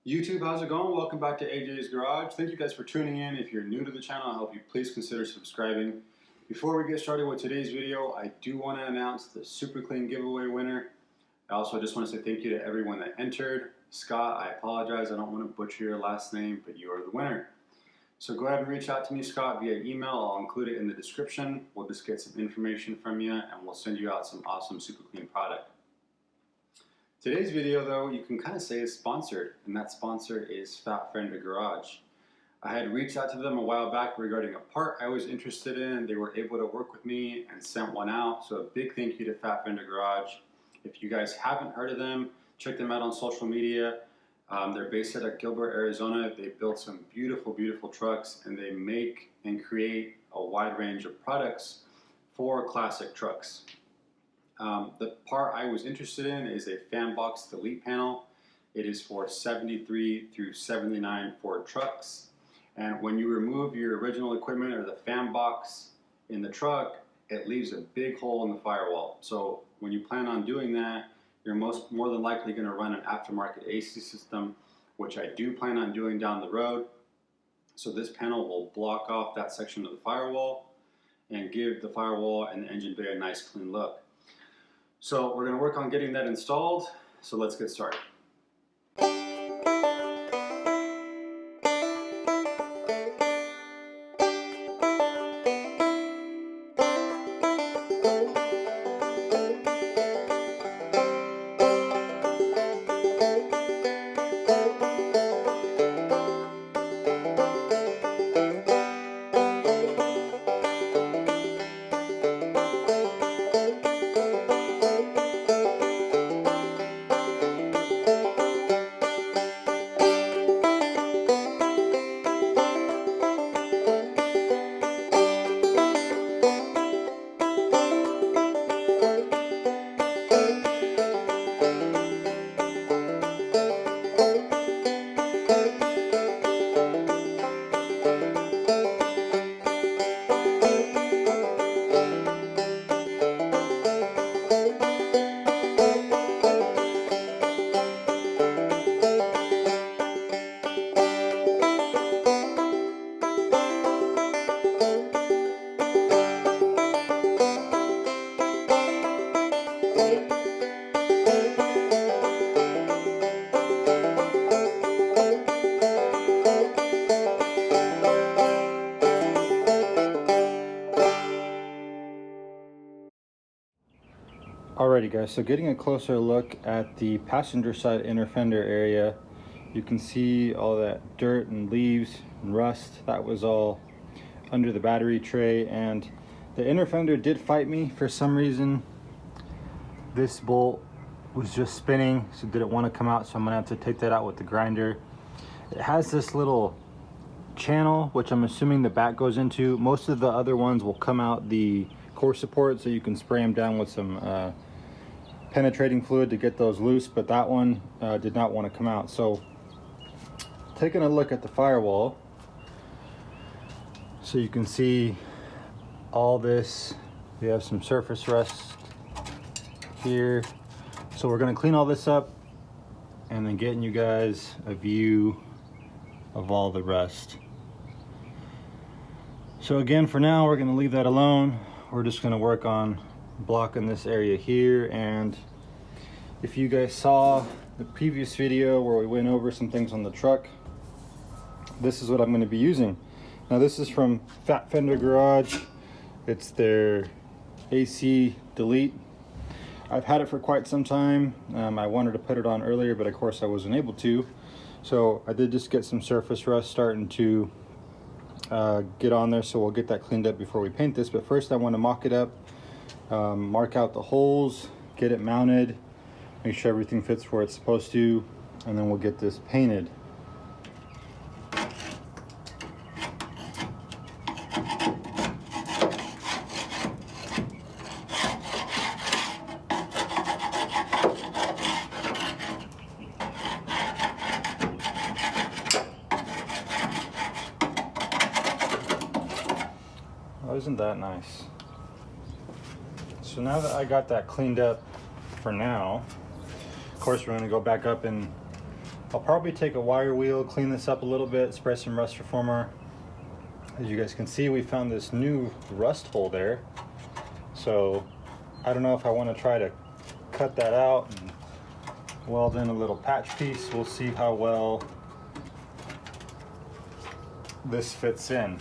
YouTube, how's it going? Welcome back to AJ's Garage. Thank you guys for tuning in. If you're new to the channel, I hope you please consider subscribing. Before we get started with today's video, I do want to announce the Super Clean giveaway winner. I also just want to say thank you to everyone that entered. Scott, I apologize, I don't want to butcher your last name, but you are the winner. So go ahead and reach out to me, Scott, via email. I'll include it in the description. We'll just get some information from you and we'll send you out some awesome Super Clean product. Today's video, though, you can kind of say is sponsored, and that sponsor is Fat Fender Garage. I had reached out to them a while back regarding a part I was interested in. They were able to work with me and sent one out, so a big thank you to Fat Fender Garage. If you guys haven't heard of them, check them out on social media. They're based out of Gilbert, Arizona. They build some beautiful, beautiful trucks, and they make and create a wide range of products for classic trucks. The part I was interested in is a fan box delete panel. It is for 73 through 79 Ford trucks. And when you remove your original equipment or the fan box in the truck, it leaves a big hole in the firewall. So when you plan on doing that, you're more than likely going to run an aftermarket AC system, which I do plan on doing down the road. So this panel will block off that section of the firewall and give the firewall and the engine bay a nice clean look. So we're going to work on getting that installed, so let's get started. Alrighty guys, so getting a closer look at the passenger side inner fender area, you can see all that dirt and leaves and rust. That was all under the battery tray, and the inner fender did fight me for some reason. This bolt was just spinning, so didn't want to come out, so I'm gonna have to take that out with the grinder. It has this little channel, which I'm assuming the back goes into. Most of the other ones will come out the core support, so you can spray them down with some penetrating fluid to get those loose, but that one did not want to come out. So taking a look at the firewall, so you can see all this. We have some surface rust here, so we're going to clean all this up and then getting you guys a view of all the rust. So again, for now we're going to leave that alone. We're just going to work on blocking this area here. And if you guys saw the previous video where we went over some things on the truck, this is what I'm going to be using. Now this is from Fat Fender Garage. It's their AC delete. I've had it for quite some time. I wanted to put it on earlier, but of course I wasn't able to. So I did just get some surface rust starting to get on there, so we'll get that cleaned up before we paint this. But first I want to mock it up, mark out the holes, get it mounted, make sure everything fits where it's supposed to, and then we'll get this painted. Oh, isn't that nice? So now that I got that cleaned up for now, of course we're going to go back up and I'll probably take a wire wheel, clean this up a little bit, spray some rust reformer. As you guys can see, we found this new rust hole there. So I don't know if I want to try to cut that out and weld in a little patch piece. We'll see how well this fits in.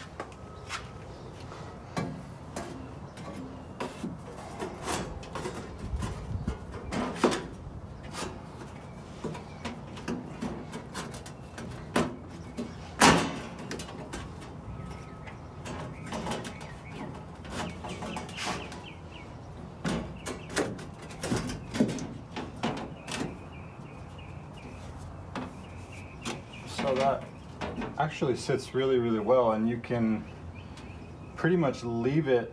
So that actually sits really, really well, and you can pretty much leave it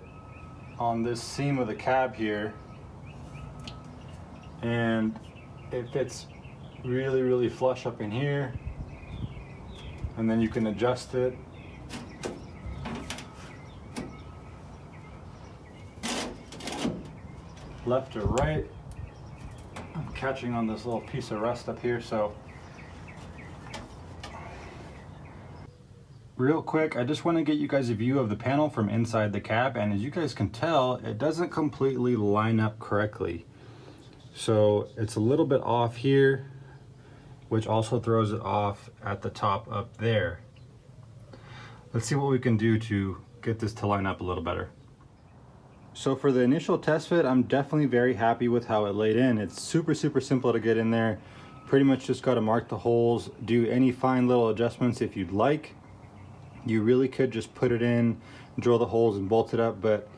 on this seam of the cab here, and it fits really, really flush up in here, and then you can adjust it. Left or right. I'm catching on this little piece of rust up here, so real quick, I just want to get you guys a view of the panel from inside the cab, and as you guys can tell, it doesn't completely line up correctly. So it's a little bit off here, which also throws it off at the top up there. Let's see what we can do to get this to line up a little better. So for the initial test fit, I'm definitely very happy with how it laid in. It's super, super simple to get in there. Pretty much just got to mark the holes, do any fine little adjustments if you'd like. You really could just put it in, drill the holes and bolt it up, but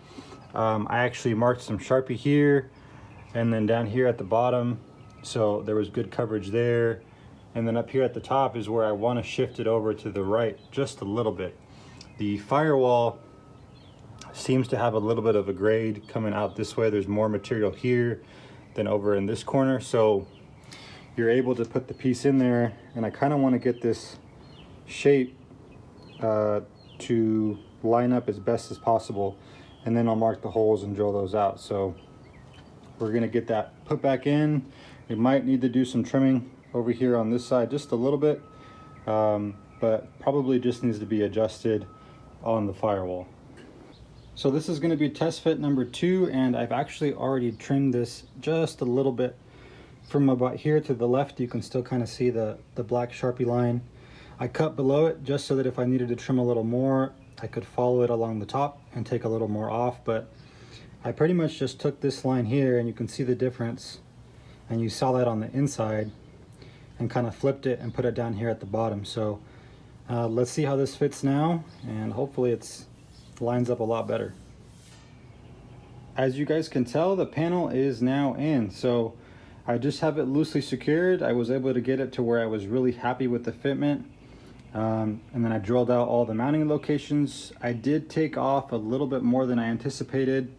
I actually marked some Sharpie here and then down here at the bottom, so there was good coverage there. And then up here at the top is where I want to shift it over to the right just a little bit. The Firewall seems to have a little bit of a grade coming out this way. There's more material here than over in this corner, so you're able to put the piece in there, and I kind of want to get this shape to line up as best as possible, and then I'll mark the holes and drill those out. So we're gonna get that put back in. We might need to do some trimming over here on this side just a little bit, but probably just needs to be adjusted on the Firewall. So this is going to be test fit number 2, and I've actually already trimmed this just a little bit from about here to the left. You can still kind of see the black Sharpie line. I cut below it just so that if I needed to trim a little more, I could follow it along the top and take a little more off. But I pretty much just took this line here, and you can see the difference, and you saw that on the inside, and kind of flipped it and put it down here at the bottom. So let's see how this fits now, and hopefully it lines up a lot better. As you guys can tell, the panel is now in, so I just have it loosely secured. I was able to get it to where I was really happy with the fitment. And then I drilled out all the mounting locations. I did take off a little bit more than I anticipated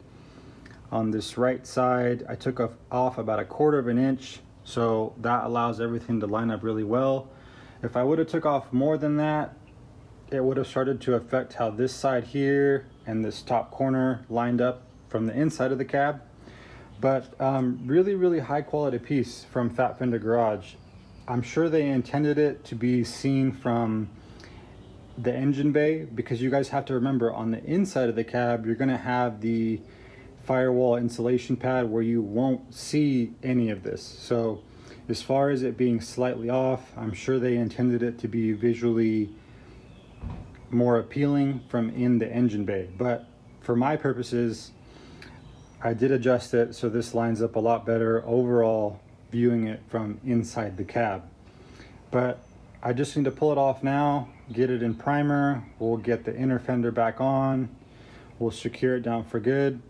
on this right side. I took off about 1/4 of an inch, so that allows everything to line up really well. If I would have took off more than that, it would have started to affect how this side here and this top corner lined up from the inside of the cab. But really, really high quality piece from Fat Fender Garage. I'm sure they intended it to be seen from the engine bay, because you guys have to remember, on the inside of the cab, you're gonna have the Firewall insulation pad where you won't see any of this. So as far as it being slightly off, I'm sure they intended it to be visually more appealing from in the engine bay. But for my purposes, I did adjust it so this lines up a lot better overall viewing it from inside the cab. But I just need to pull it off now, get it in primer. We'll get the inner fender back on. We'll secure it down for good.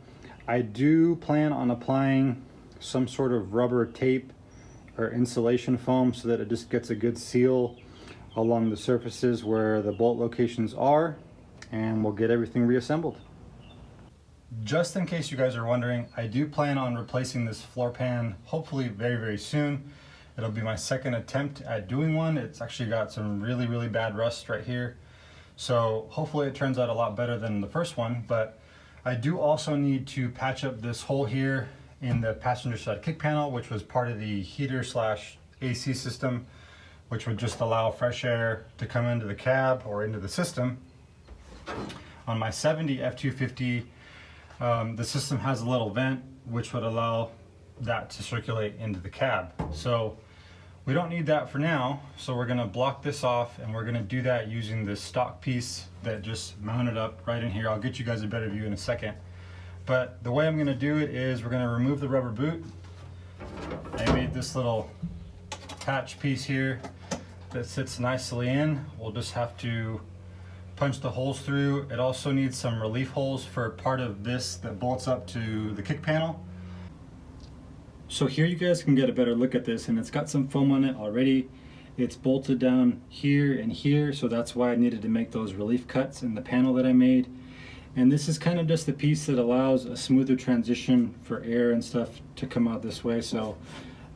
I do plan on applying some sort of rubber tape or insulation foam so that it just gets a good seal along the surfaces where the bolt locations are, and we'll get everything reassembled. Just in case you guys are wondering, I do plan on replacing this floor pan hopefully very, very soon. It'll be my second attempt at doing one. It's actually got some really, really bad rust right here. So hopefully it turns out a lot better than the first one, but I do also need to patch up this hole here in the passenger side kick panel, which was part of the heater slash AC system. which would just allow fresh air to come into the cab or into the system. On my 70 F250, the system has a little vent which would allow that to circulate into the cab. So we don't need that for now, so we're going to block this off, and we're going to do that using this stock piece that just mounted up right in here. I'll get you guys a better view in a second. But the way I'm going to do it is we're going to remove the rubber boot. I made this little patch piece here that sits nicely in. We'll just have to punch the holes through. It also needs some relief holes for part of this that bolts up to the kick panel. So here you guys can get a better look at this, and it's got some foam on it already. It's bolted down here and here, so that's why I needed to make those relief cuts in the panel that I made. And this is kind of just the piece that allows a smoother transition for air and stuff to come out this way. So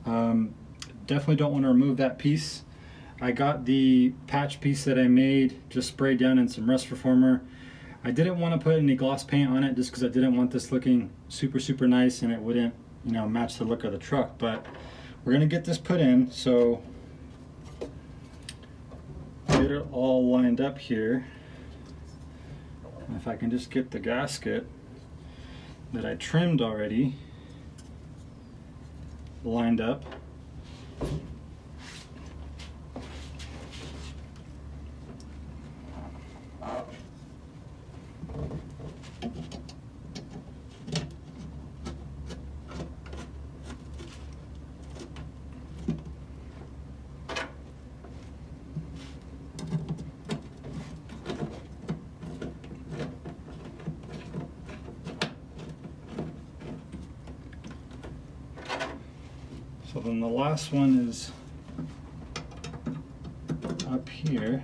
definitely don't want to remove that piece. I got the patch piece that I made just sprayed down in some rust reformer. I didn't want to put any gloss paint on it just because I didn't want this looking super nice and it wouldn't, you know, match the look of the truck. But we're gonna get this put in, so get it all lined up here. If I can just get the gasket that I trimmed already lined up. So then the last one is up here.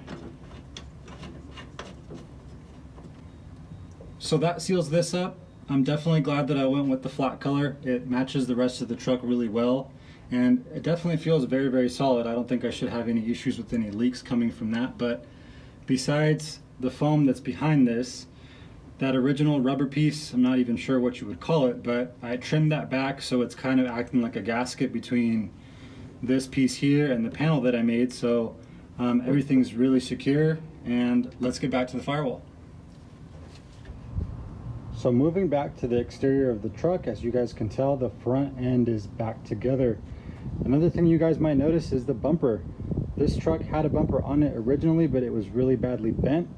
So that seals this up. I'm definitely glad that I went with the flat color. It matches the rest of the truck really well, and it definitely feels very solid. I don't think I should have any issues with any leaks coming from that. But besides the foam that's behind this, that original rubber piece, I'm not even sure what you would call it, but I trimmed that back so it's kind of acting like a gasket between this piece here and the panel that I made. So everything's really secure, and let's get back to the Firewall. So moving back to the exterior of the truck, as you guys can tell, the front end is back together. Another thing you guys might notice is the bumper. This truck had a bumper on it originally, but it was really badly bent.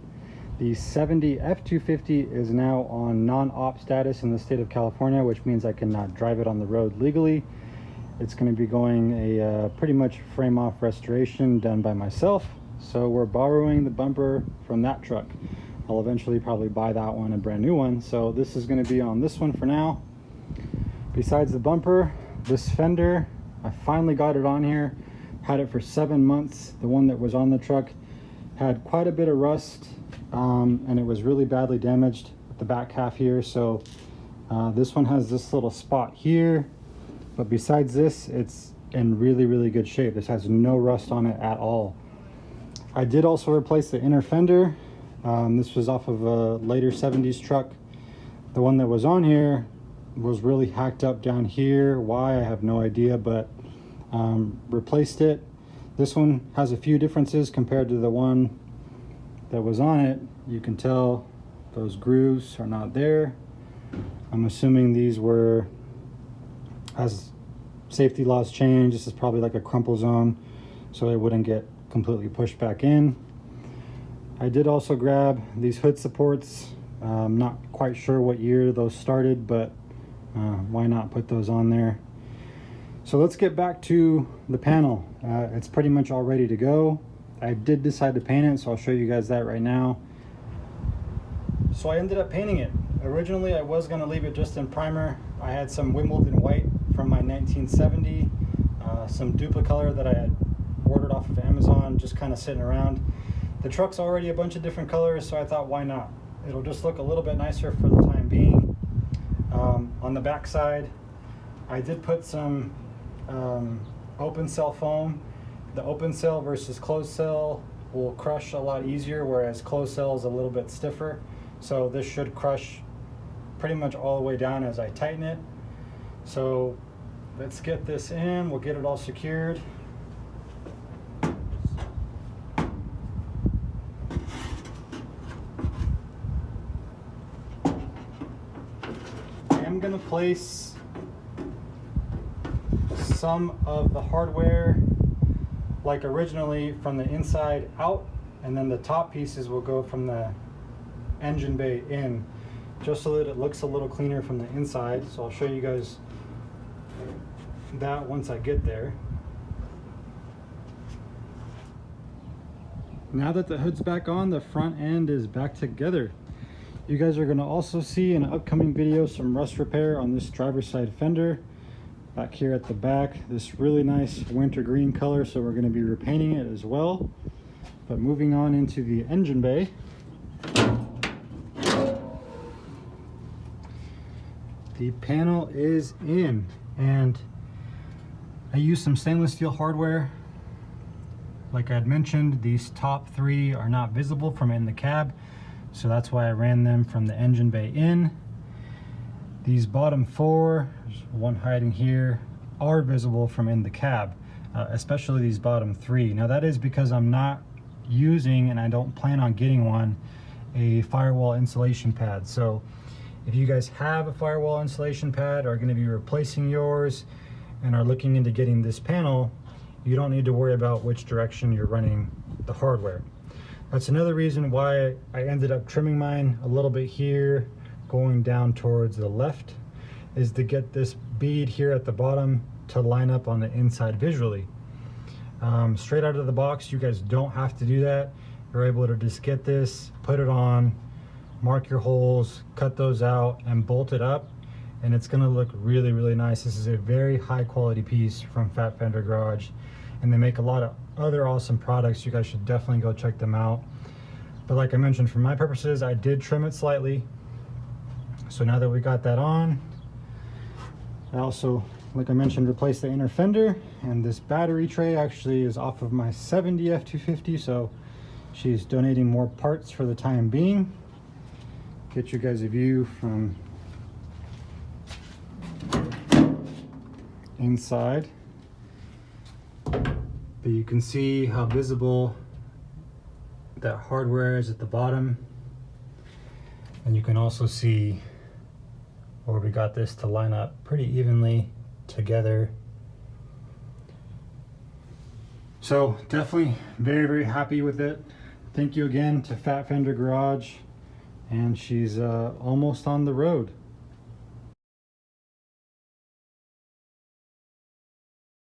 The 70 F250 is now on non-op status in the state of California, which means I cannot drive it on the road legally. It's going to be going a pretty much frame-off restoration done by myself. So we're borrowing the bumper from that truck. I'll eventually probably buy that one, a brand new one. So this is going to be on this one for now. Besides the bumper, this fender, I finally got it on here. Had it for 7 months. The one that was on the truck had quite a bit of rust. And it was really badly damaged at the back half here. So this one has this little spot here, but besides this, it's in really good shape. This has no rust on it at all. I did also replace the inner fender. This was off of a later 70s truck. The one that was on here was really hacked up down here. Why, I have no idea, but replaced it. This one has a few differences compared to the one that was on it. You can tell those grooves are not there. I'm assuming these were, as safety laws change, this is probably like a crumple zone, so it wouldn't get completely pushed back in. I did also grab these hood supports. I'm not quite sure what year those started, but why not put those on there? So let's get back to the panel. It's pretty much all ready to go. I did decide to paint it, so I'll show you guys that right now. So I ended up painting it. Originally I was going to leave it just in primer. I had some Wimbledon white from my 1970, some Duplicolor that I had ordered off of Amazon, just kind of sitting around. The truck's already a bunch of different colors, so I thought, why not? It'll just look a little bit nicer for the time being. On the back side, I did put some open cell foam. The open cell versus closed cell will crush a lot easier, whereas closed cell is a little bit stiffer. So this should crush pretty much all the way down as I tighten it. So let's get this in, we'll get it all secured. gonna place some of the hardware like originally from the inside out, and then the top pieces will go from the engine bay in, just so that it looks a little cleaner from the inside. So I'll show you guys that once I get there. Now that the hood's back on, the front end is back together. You guys are going to also see in an upcoming video some rust repair on this driver's side fender. Back here at the back, this really nice winter green color, so we're going to be repainting it as well. But moving on into the engine bay. The panel is in, and I used some stainless steel hardware. Like I had mentioned, these top three are not visible from in the cab, so that's why I ran them from the engine bay in. These bottom four, there's one hiding here, are visible from in the cab, especially these bottom three. Now that is because I'm not using, and I don't plan on getting one, a Firewall insulation pad. So if you guys have a Firewall insulation pad, are going to be replacing yours, and are looking into getting this panel, you don't need to worry about which direction you're running the hardware. That's another reason why I ended up trimming mine a little bit here, going down towards the left, is to get this bead here at the bottom to line up on the inside visually. Straight out of the box, you guys don't have to do that. You're able to just get this, put it on, mark your holes, cut those out, and bolt it up, and it's gonna look really, really nice. This is a very high quality piece from Fat Fender Garage, and they make a lot of other awesome products. You guys should definitely go check them out. But like I mentioned, for my purposes, I did trim it slightly. So now that we got that on, I also, like I mentioned, replaced the inner fender, and this battery tray actually is off of my 70 F250, so she's donating more parts for the time being. Get you guys a view from inside. But you can see how visible that hardware is at the bottom, and you can also see where we got this to line up pretty evenly together. So definitely very, very happy with it. Thank you again to Fat Fender Garage, and she's almost on the road.